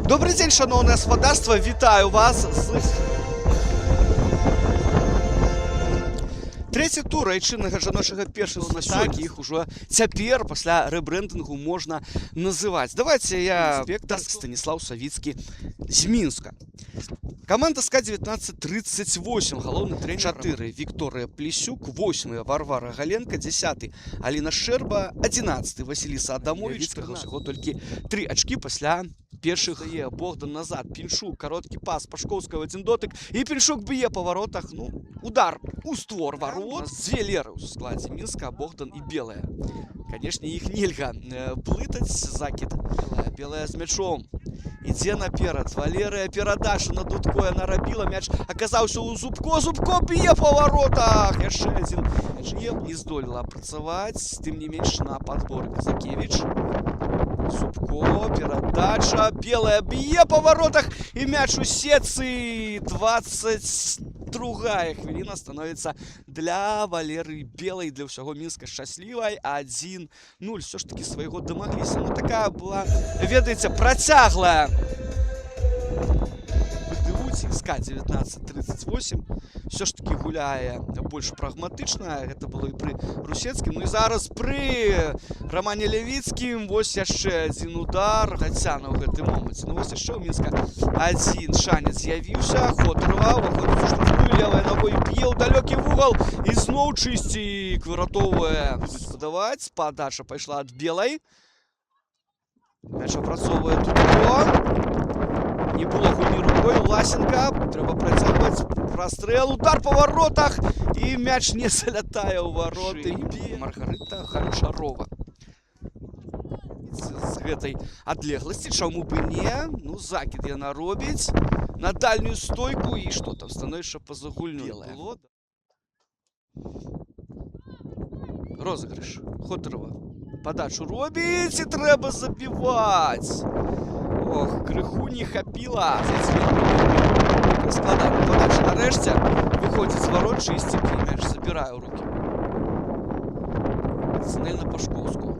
Добрый день, шановне господарство, вітаю вас з третій тур айчыннага жаночага першынства. Так, іх ужо цяпер пасля рэбрэндынгу можна называць. Давайте я инспектор Станислав Савицкий з Мінска. Команда СК-1938, галоўны тренер 4 Виктория Плесюк, 8 Варвара Галенко, 10 Алина Шерба, 11 Василиса Адамович, всего только 3 очки пасля першых. Богдан назад, Пинчук, короткий пас, Пашковского один дотык, и Пинчук бье по воротах, ну, удар у створ ворот. Две леры у складе Минска, Богдан и Белая. Конечно, их нельга блытать, закид. Белая с мячом. Ідзе наперад, Валерыя перадача на Дудко, яна рабіла, мяч аказаўся ў Зубко, Зубко б'е па воротах, яшчэ адзін мяч не здолела працаваць, тым не менш на падбор Казакевіч. Зубко, перадача, Белая б'е па воротах і мяч у сетцы. 22-я хвіліна становіцца для Валерыі Белай, для ўсяго Мінска шчаслівай. 1-0, все ж таки свайго дамагліся. Ну такая была, ведаеце, працяглая СК-1938 все ж таки гуляе больш прагматычна. Гэта было і пры Русецкім. Ну і зараз пры Романе Левіцкім. Вось яшчэ адзін удар. Хаця на гэты момант. Ну вось яшчэ ў Мінска адзін шанец з'явіўся. Ходырова выходзіць у штрафную, левай ногой б'е ў далёкі вугал і зноў чысцік выратоўвае. Будуць падаваць. Падача пайшла ад Белай. Мяч апрацоўвае Дудко. Не было гульні рукой, Ласенко, трэба працягваць прастрэл, удар па воротах, і мяч не залятае ў вароты. Маргарыта Ганчарова. З гэтай адлегласці, чаму бы не? Ну, закід яна робіць на дальнюю стойку, і што там, становішча па-за гульню. Розыгрыш. Ходырова падачу робіць, і трэба забіваць. Ох, крыху не хапіла. Складана подача нарэшце. Выходзіць з ворот, чысцік, і мяч забірае ў рукі. Цынель на Пашковскую.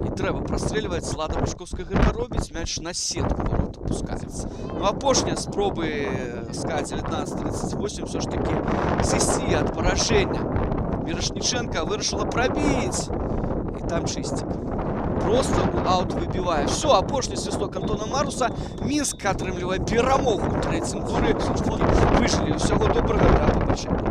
І трэба прастрэльваць. Лада Пашковская гэта робіць. Мяч на сетку ворот опускаецца. Ну, апошнія спробы СК-1938 все ж таки сысці ад паражэння. Мірошніченка вырашыла прабіць. І там чыстик. Просто аут выбивае. Все, апошні свісток Антона Маруса. Мінск атрымлівае перамогу ў трэцім туры. Выжылі. Усяго добрага, да побачення.